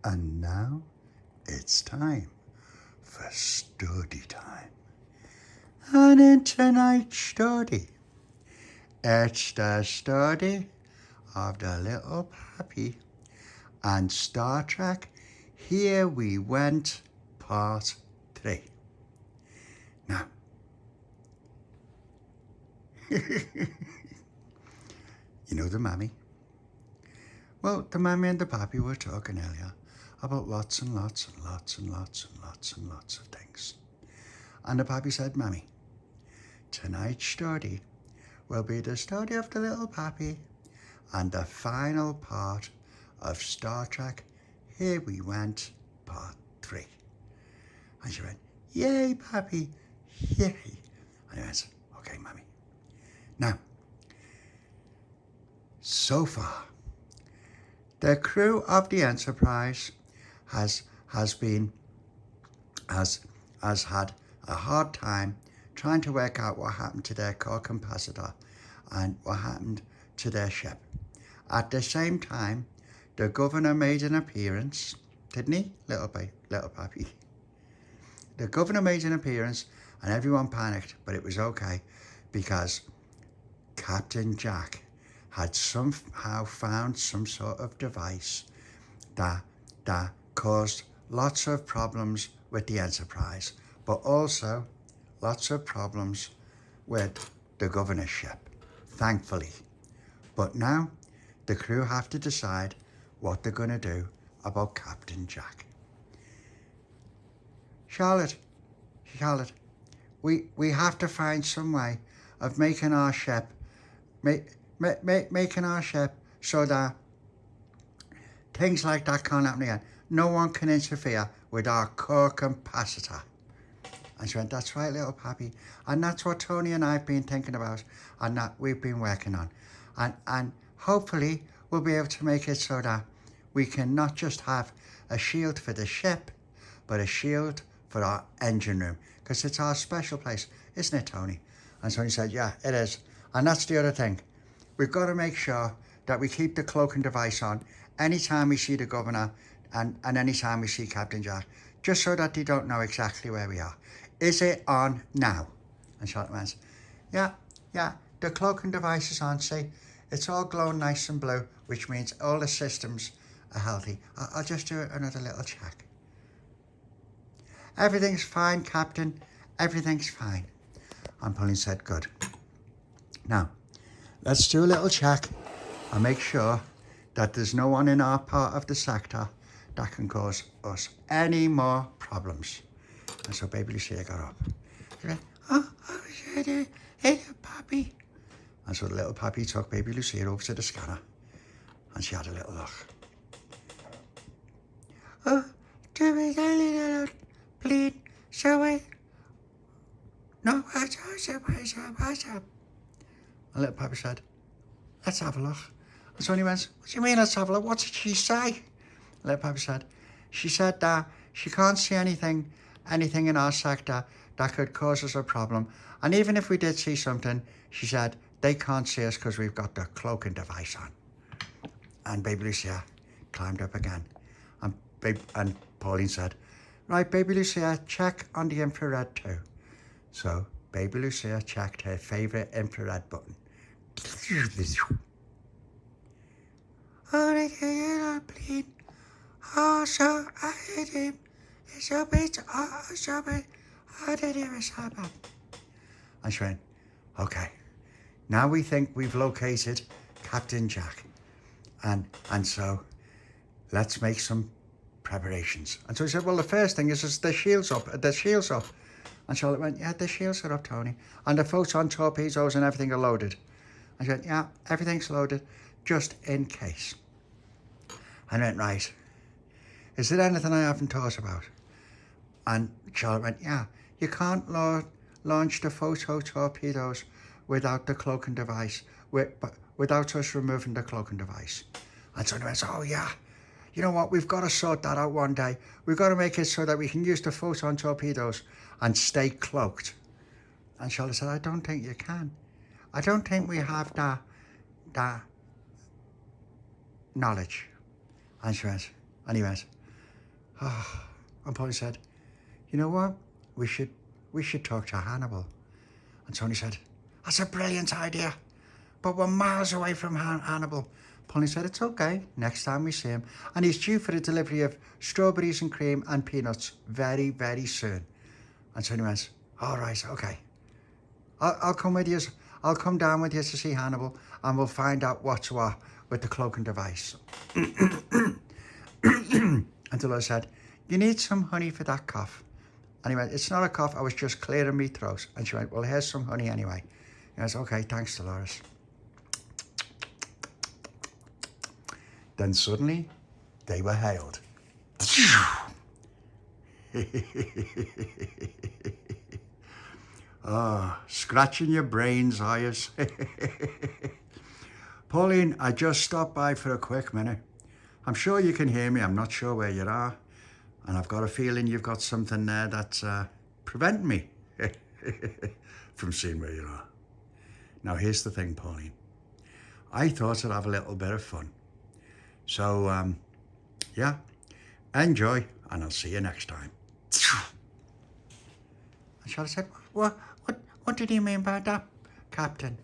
And now it's time for Stordy time. And in tonight's Stordy, it's the story of the little Papi and Star Trek Here We Went Part 3. Now, you know the mammy? Well, the mammy and the Papi were talking earlier about lots and lots and lots and lots and lots and lots of things. And the Papi said, Mammy, tonight's story will be the story of the little Papi and the final part of Star Trek Here We Went Part 3. And she went, yay, Papi, yay. And I went, okay, Mammy. Now, so far, the crew of the Enterprise has had a hard time trying to work out what happened to their core capacitor and what happened to their ship. At the same time, the governor made an appearance, didn't he, little Papi? The governor made an appearance and everyone panicked, but it was okay because Captain Jack had somehow found some sort of device that caused lots of problems with the Enterprise, but also lots of problems with the governor's ship, thankfully. But now the crew have to decide what they're going to do about Captain Jack. Charlotte, we have to find some way of making our ship making our ship so that things like that can't happen again. No one can interfere with our core capacitor. And she went, that's right, little Papi. And that's what Tony and I have been thinking about and that we've been working on. And hopefully we'll be able to make it so that we can not just have a shield for the ship, but a shield for our engine room. Because it's our special place, isn't it, Tony? And Tony said, yeah, it is. And that's the other thing. We've got to make sure that we keep the cloaking device on anytime we see the governor and anytime we see Captain Jack, just so that they don't know exactly where we are. Is it on now? And Charlotte went, yeah, the cloaking device is on, see? It's all glowing nice and blue, which means all the systems are healthy. I'll just do another little check. Everything's fine, Captain. Everything's fine. And Pauline said, good. Now, let's do a little check and make sure that there's no one in our part of the sector that can cause us any more problems. And so baby Lucia got up. She went, hey, Papi. And so the little Papi took baby Lucia over to the scanner and she had a little look. Oh, do we get a little bleed? Shall we? No, what's up? And little Papi said, let's have a look. And so he went, what do you mean let's have a look? What did she say? Little Papi said, she said that she can't see anything in our sector that could cause us a problem. And even if we did see something, she said, they can't see us because we've got the cloaking device on. And baby Lucia climbed up again. And Pauline said, right, baby Lucia, check on the infrared too. So baby Lucia checked her favourite infrared button. Oh, please. Oh, so I hit him. It's a bit. Oh, so bit. I did it so bad. And she went, okay, now we think we've located Captain Jack. And so let's make some preparations. And so he said, well, the first thing is the shield's up. The shield's up. And Charlotte went, yeah, the shields are up, Tony. And the photon torpedoes and everything are loaded. And she went, yeah, everything's loaded, just in case. And I went, right, is there anything I haven't thought about? And Charlotte went, yeah, you can't launch the photon torpedoes without the cloaking device, without us removing the cloaking device. And so I went, oh yeah, you know what, we've got to sort that out one day. We've got to make it so that we can use the photon torpedoes and stay cloaked. And Charlotte said, I don't think you can. I don't think we have that knowledge. And he went, And Polly said, you know what? We should talk to Hannibal. And Tony said, that's a brilliant idea. But we're miles away from Hannibal. Polly said, it's okay. Next time we see him. And he's due for a delivery of strawberries and cream and peanuts very, very soon. And Tony went, all right, okay. I'll come with you. I'll come down with you to see Hannibal and we'll find out what's what with the cloaking device. And Dolores said, you need some honey for that cough. And he went, it's not a cough, I was just clearing my throat. And she went, well, here's some honey anyway. He goes, okay, thanks, Dolores. Then suddenly, they were hailed. Scratching your brains, are you? Pauline, I just stopped by for a quick minute. I'm sure you can hear me. I'm not sure where you are. And I've got a feeling you've got something there that's preventing me from seeing where you are. Now, here's the thing, Pauline. I thought I'd have a little bit of fun. So, yeah, enjoy, and I'll see you next time. And Charlotte said, what did he mean by that, Captain?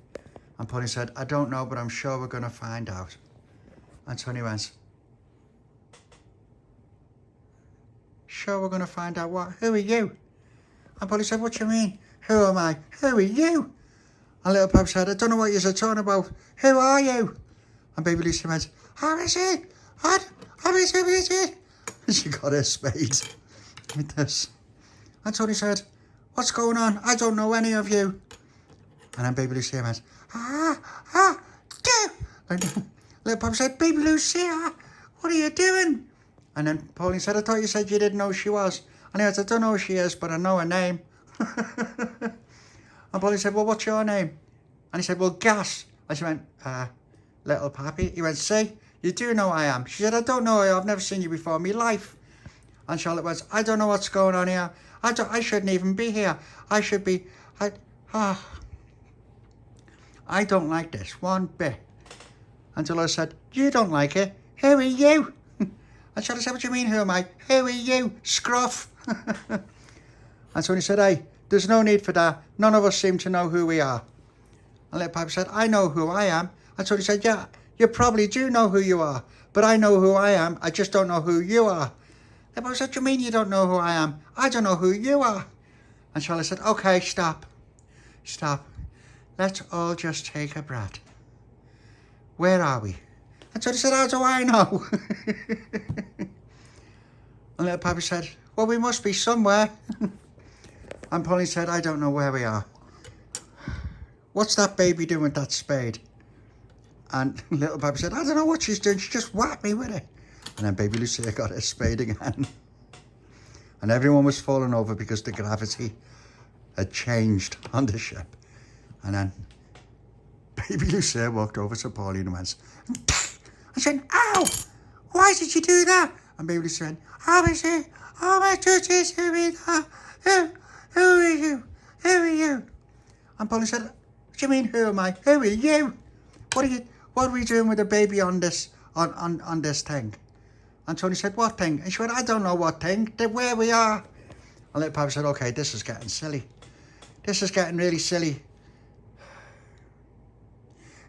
And Pauline said, I don't know, but I'm sure we're going to find out. And Tony went, sure we're going to find out what? Who are you? And Pauline said, what do you mean? Who am I? Who are you? And little Papi said, I don't know what you're talking about. Who are you? And baby Lucy went, how is it? How is it? And she got her spade with this. And Tony said, what's going on? I don't know any of you. And then baby Lucy went, and little Papi said, baby Lucia, what are you doing? And then Pauline said, I thought you said you didn't know who she was. And he said, I don't know who she is, but I know her name. And Pauline said, well, what's your name? And he said, well, Gas. And she went, little Papi. He went, see, you do know who I am. She said, I don't know you. I've never seen you before in my life. And Charlotte went, I don't know what's going on here. I shouldn't even be here. I should be, I don't like this one bit. And Dolores said, you don't like it? Who are you? And Charlotte said, what do you mean, who am I? Who are you? Scruff. And Tony said, hey, there's no need for that. None of us seem to know who we are. And little Papi said, I know who I am. And Tony said, yeah, you probably do know who you are. But I know who I am. I just don't know who you are. Little Papi said, what do you mean you don't know who I am? I don't know who you are. And Charlotte said, okay, stop. Let's all just take a breath. Where are we? And Tony said, how do I know? And little Papi said, well, we must be somewhere. And Pauline said, I don't know where we are. What's that baby doing with that spade? And little Papi said, I don't know what she's doing. She just whacked me with it. And then baby Lucia got her spade again. And everyone was falling over because the gravity had changed on the ship. And then baby Lucia walked over to Pauline and went, and said, ow, why did you do that? And baby Lucia went, how is it? Oh, my touches, who is that? Who are you? Who are you? And Pauline said, what do you mean, who am I? Who are you? What are we doing with a baby on this thing? And Tony said, what thing? And she went, I don't know what thing. Where we are. And little Papi said, okay, this is getting silly. This is getting really silly.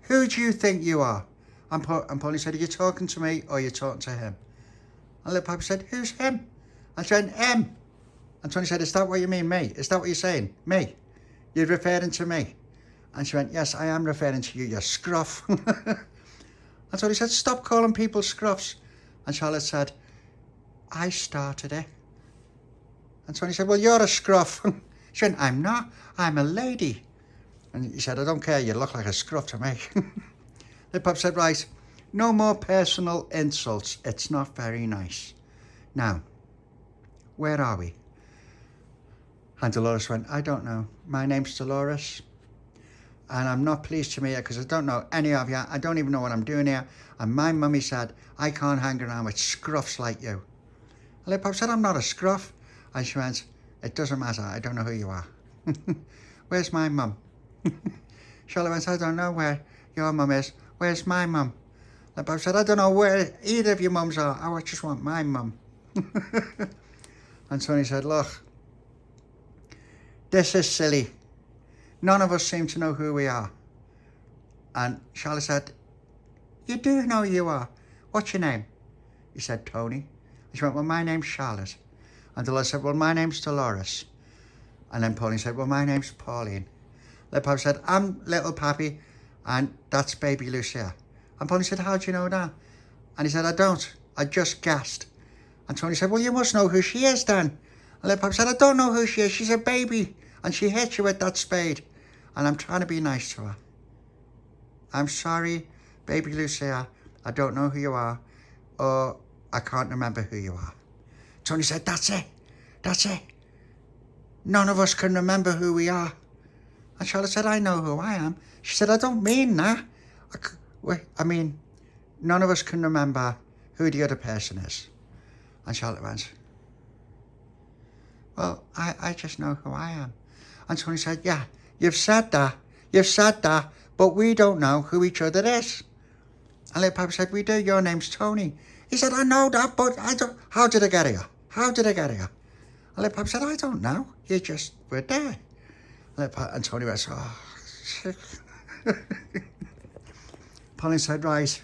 Who do you think you are? And Pauline said, are you talking to me or are you talking to him? And little Papi said, who's him? And she went, him. And Tony said, is that what you mean, me? Is that what you're saying? Me? You're referring to me? And she went, yes, I am referring to you, you scruff. And Tony said, stop calling people scruffs. And Charlotte said, I started it. And Tony said, well, you're a scruff. She went, I'm not. I'm a lady. And he said, I don't care. You look like a scruff to me. The Papi said, right, no more personal insults. It's not very nice. Now, where are we? And Dolores went, I don't know. My name's Dolores. And I'm not pleased to meet you because I don't know any of you. I don't even know what I'm doing here. And my mummy said, I can't hang around with scruffs like you. And the Papi said, I'm not a scruff. And she went, it doesn't matter. I don't know who you are. Where's my mum? Charlotte went, I don't know where your mum is. Where's my mum? The Papi said, I don't know where either of your mums are. I just want my mum. And Tony said, look, this is silly. None of us seem to know who we are. And Charlotte said, you do know who you are. What's your name? He said, Tony. And she went, well, my name's Charlotte. And Dolores said, well, my name's Dolores. And then Pauline said, well, my name's Pauline. Little Papi said, I'm little Papi, and that's baby Lucia. And Pauline said, how do you know that? And he said, I don't. I just guessed. And Tony said, well, you must know who she is then. And little Papi said, I don't know who she is. She's a baby. And she hit you with that spade. And I'm trying to be nice to her. I'm sorry, baby Lucia. I don't know who you are. Or I can't remember who you are. Tony said, that's it. That's it. None of us can remember who we are. And Charlotte said, I know who I am. She said, I don't mean that. I mean, none of us can remember who the other person is. And Charlotte went, well, I just know who I am. And Tony said, yeah, you've said that, but we don't know who each other is. And little Papi said, we do, your name's Tony. He said, I know that, but I don't, how did I get here? How did I get here? And little Papi said, I don't know, you just were there. And Tony went, oh, shit. Pauline said, right,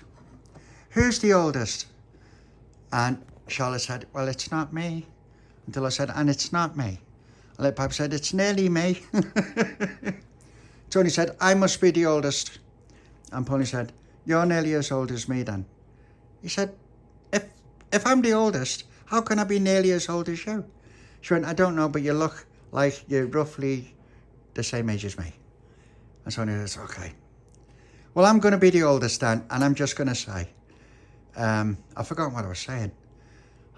who's the oldest? And Charlotte said, well, it's not me. And Dolores said, and it's not me. And little Papi said, it's nearly me. Tony said, I must be the oldest. And Pauline said, you're nearly as old as me then. He said, if I'm the oldest, how can I be nearly as old as you? She went, I don't know, but you look like you're roughly the same age as me. And Tony said, okay. Well, I'm going to be the oldest then, and I'm just going to say, I forgot what I was saying.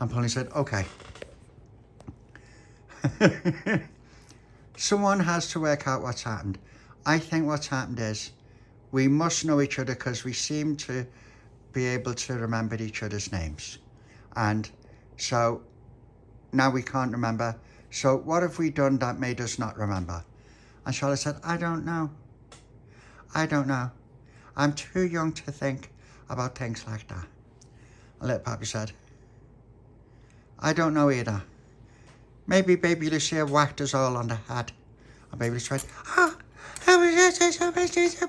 And Pauline said, okay. Someone has to work out what's happened. I think what's happened is we must know each other because we seem to be able to remember each other's names. And so now we can't remember. So what have we done that made us not remember? And Charlotte said, I don't know. I don't know. I'm too young to think about things like that. And little Papi said, I don't know either. Maybe baby Lucia whacked us all on the head. And baby Lucia went, oh, I was just so much little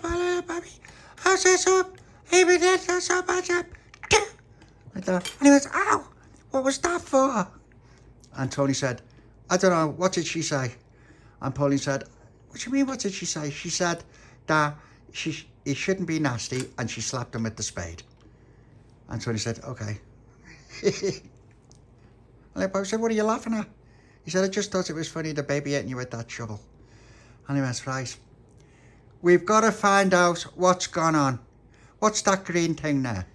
Papi. I was just so, even then, so much up. And he went, ow, what was that for? And Tony said, I don't know, what did she say? And Pauline said, what do you mean, what did she say? She said that he shouldn't be nasty, and she slapped him with the spade. And Tony said, okay. And Papi said, what are you laughing at? He said, I just thought it was funny, the baby hitting you with that shovel. And he went, right. We've got to find out what's gone on. What's that green thing there?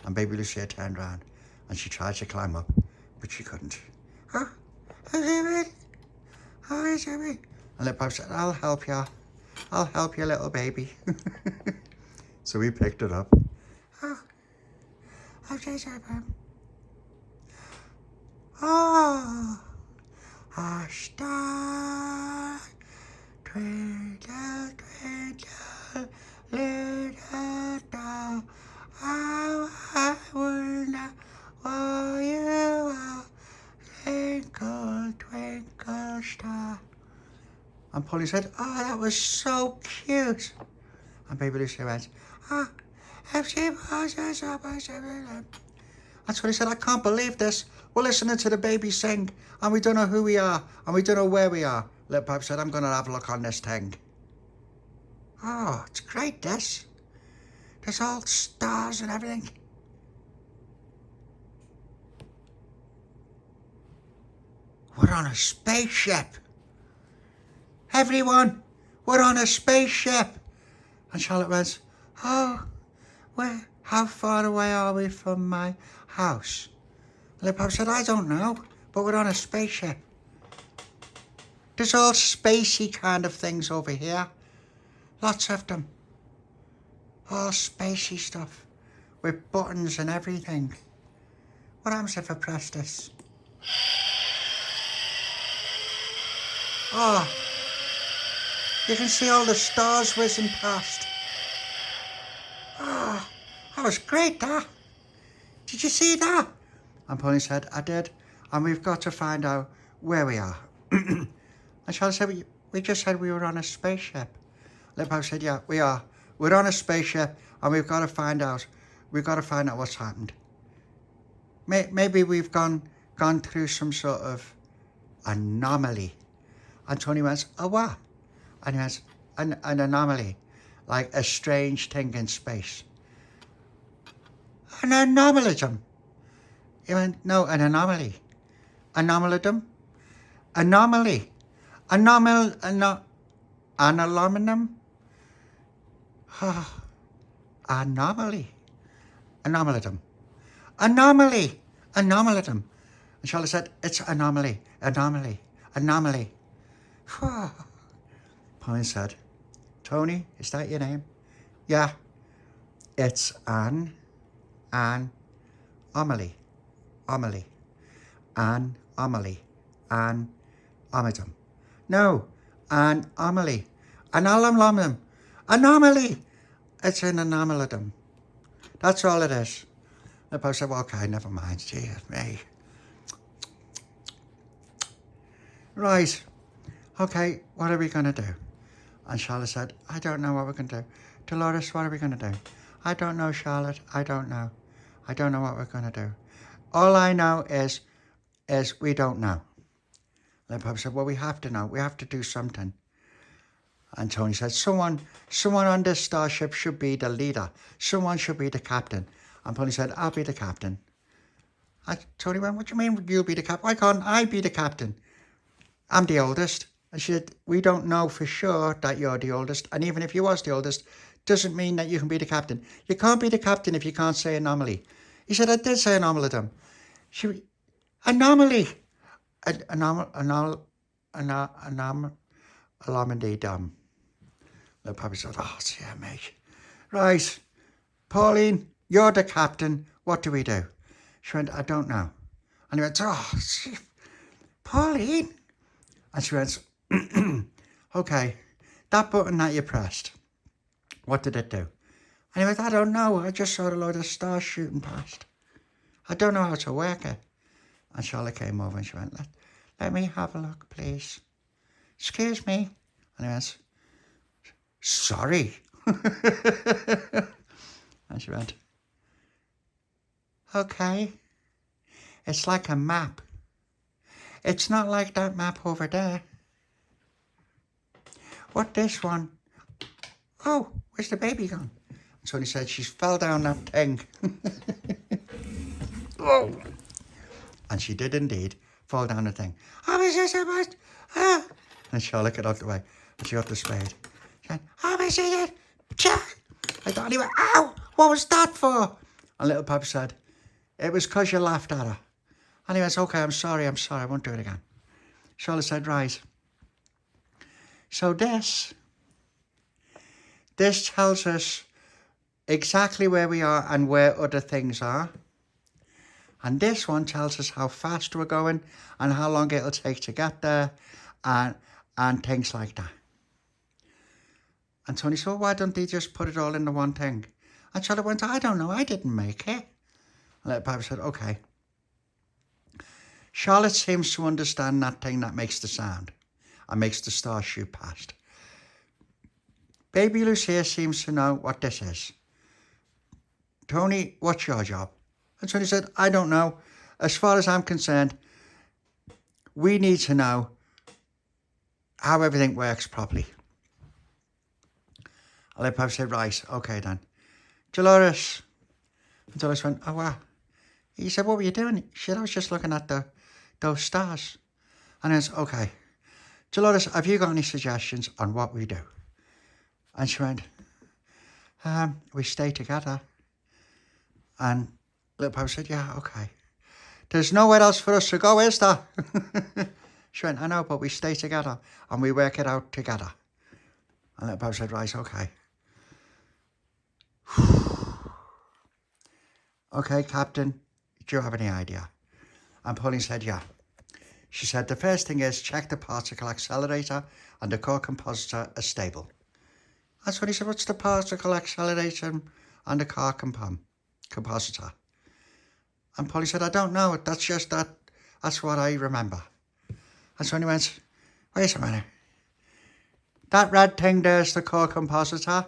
And baby Lucia turned around, and she tried to climb up, but she couldn't. Huh? And little Papi said, I'll help you. I'll help you, little baby. So we picked it up. Oh, a star, twinkle, twinkle, little star, how I wonder why you are, twinkle, twinkle star. And Pauline said, oh, that was so cute. And baby Lucia went, oh, if she was a supper. That's what he said, I can't believe this. We're listening to the baby sing, and we don't know who we are, and we don't know where we are. Little Papi said, I'm going to have a look on this thing. Oh, it's great, this. There's all stars and everything. We're on a spaceship. Everyone, we're on a spaceship. And Charlotte went, oh, how far away are we from my house? And the Papi said, I don't know, but we're on a spaceship. There's all spacey kind of things over here. Lots of them. All spacey stuff. With buttons and everything. What happens if I press this? Oh, you can see all the stars whizzing past. Oh, that was great, that. Did you see that? And Pauline said, I did. and we've got to find out where we are. And Charlotte said, we just said we were on a spaceship. Papi said, yeah, we are. We're on a spaceship, and we've got to find out. We've got to find out what's happened. Maybe we've gone through some sort of anomaly. And Tony went, oh, what? And he went, an anomaly, like a strange thing in space. An anomalism. He went, no, an anomaly. Anomalidum? Anomaly. Anomalum? Anomaly. Anomalidum. Anomaly. Anomalidum. And Charlotte said, it's anomaly. Anomaly. Anomaly. Pauline said, Tony, is that your name? Yeah. It's an Amelie. Amelie. An Amelie. An Amidum. No. An Amelie. An alamlamum. Anomaly. It's an anomalidum. That's all it is. The Papi said, well, okay, never mind. Gee, me. Right. Okay, what are we going to do? And Charlotte said, I don't know what we're going to do. Dolores, what are we going to do? I don't know, Charlotte. I don't know. I don't know what we're going to do. All I know is we don't know. And Papi said, well, we have to know. We have to do something. And Tony said, someone on this starship should be the leader. Someone should be the captain. And Pauline said, I'll be the captain. And Tony went, what do you mean you'll be the captain? Why can't I be the captain? I'm the oldest. And she said, we don't know for sure that you're the oldest. And even if you was the oldest, doesn't mean that you can be the captain. You can't be the captain if you can't say anomaly. He said, I did say anomalidum. Anomaly. Anomalidum. The Papi said, oh, yeah, mate. Right. Pauline, you're the captain. What do we do? She went, I don't know. And he went, oh, Pauline. And she went, okay, that button that you pressed, what did it do? And he went, I don't know. I just saw a load of stars shooting past. I don't know how to work it. And Charlotte came over and she went, let me have a look, please. Excuse me. And he went, sorry. And she went, okay. It's like a map. It's not like that map over there. What this one? Oh, where's the baby gone? And Tony said, she fell down that thing. Oh. And she did indeed fall down the thing. Oh, is this about? And Charlotte got out the way. And she got the spade. She went, oh, is it? I thought, anyway, ow, what was that for? And little Papi said, it was because you laughed at her. And he went, okay, I'm sorry, I won't do it again. Charlotte said, right. So this tells us exactly where we are and where other things are. And this one tells us how fast we're going and how long it'll take to get there and things like that. And Tony said, why don't they just put it all in the one thing? And Charlotte went, I don't know, I didn't make it. And little Papi said, okay. Charlotte seems to understand that thing that makes the sound and makes the stars shoot past. Baby Lucia seems to know what this is. Tony, what's your job? And Tony said, I don't know. As far as I'm concerned, we need to know how everything works properly. And Papi said, right, okay then. Dolores. And Dolores went, oh, wow. He said, what were you doing? She said, I was just looking at those stars. And I said, okay. Dolores, have you got any suggestions on what we do? And she went, we stay together. And little Papi said, yeah, okay. There's nowhere else for us to go, is there? She went, I know, but we stay together and we work it out together. And little Papi said, right, okay. Okay, Captain, do you have any idea? And Pauline said, yeah. She said, the first thing is check the particle accelerator and the core compositor are stable. That's what he said, what's the particle accelerator and the core compositor? And Pauline said, I don't know. That's just that That's what I remember. And so he went, wait a minute. That red thing there's the core compositor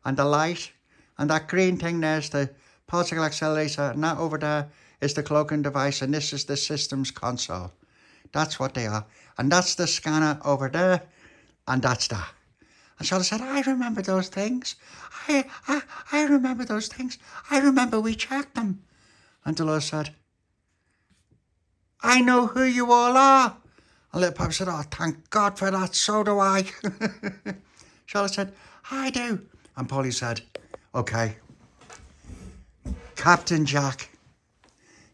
and the light, and that green thing there's the particle accelerator, and that over there is the cloaking device, and this is the systems console. That's what they are. And that's the scanner over there, and that's that. And Charlotte said, I remember those things. I remember those things. I remember we checked them. And Dolores said, I know who you all are. And little Papi said, oh, thank God for that, so do I. Charlotte said, I do. And Polly said, okay, Captain Jack.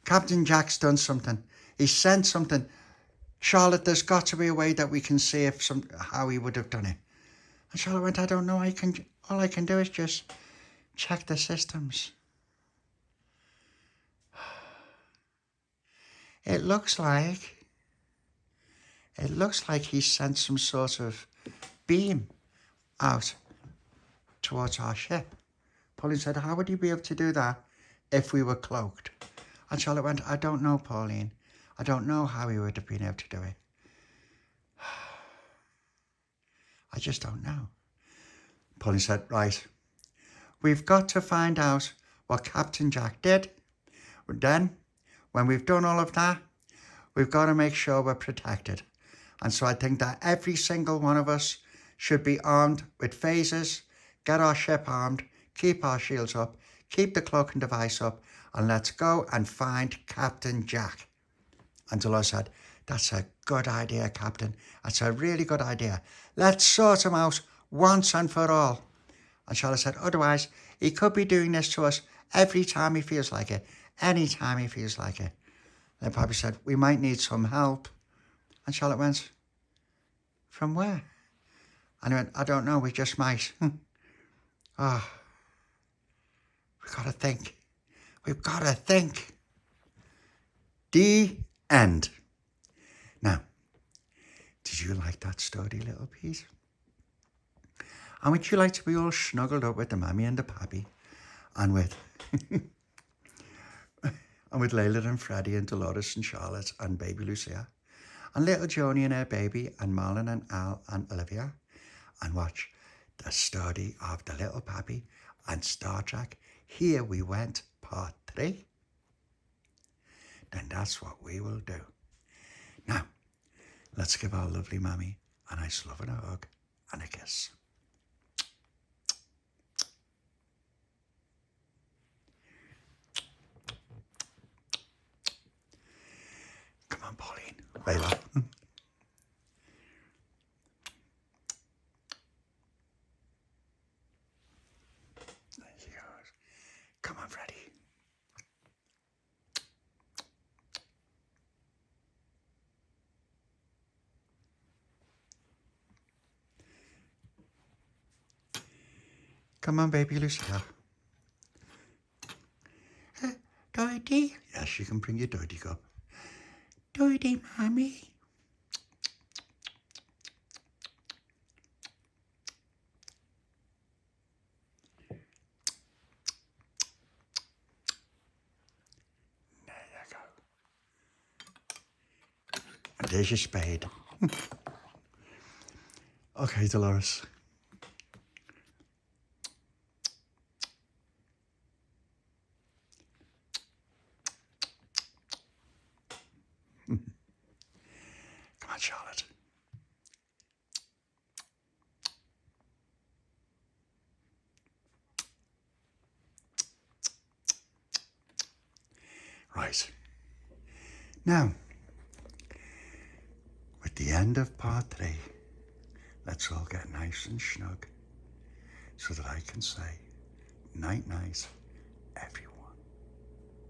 Captain Jack's done something. He sent something. Charlotte, there's got to be a way that we can see how he would have done it. And Charlotte went, I don't know. All I can do is just check the systems. It looks like he sent some sort of beam out towards our ship. Pauline said, how would he be able to do that if we were cloaked? And Charlotte went, I don't know, Pauline. I don't know how he would have been able to do it. I just don't know. Pauline said, right, we've got to find out what Captain Jack did. Then, when we've done all of that, we've got to make sure we're protected. And so I think that every single one of us should be armed with phasers, get our ship armed, keep our shields up, keep the cloaking device up, and let's go and find Captain Jack. And Dolores said, that's a good idea, Captain. That's a really good idea. Let's sort him out once and for all. And Charlotte said, otherwise, he could be doing this to us every time he feels like it, any time he feels like it. Then Papi said, we might need some help. And Charlotte went, from where? And he went, I don't know, we just might. Oh, we've got to think. We've got to think. The end. Now, did you like that story, little piece? And would you like to be all snuggled up with the mammy and the pappy, and with and with Layla and Freddie and Dolores and Charlotte and baby Lucia, and little Joni and her baby, and Marlon and Al and Olivia, and watch the story of the little Papi and Star Trek, Here We Went, Part 3? Then that's what we will do. Now, let's give our lovely mammy a nice love and a hug and a kiss. Come on, Pauline. Layla. There she goes. Come on, Freddie. Come on, baby Lucia. Doity? Yes, you can bring your Doity cup. Doity, Mommy. There you go. And there's your spade. Okay, Dolores. Come on, Charlotte. Right. Now, with the end of part 3, let's all get nice and snug so that I can say night-night, everyone.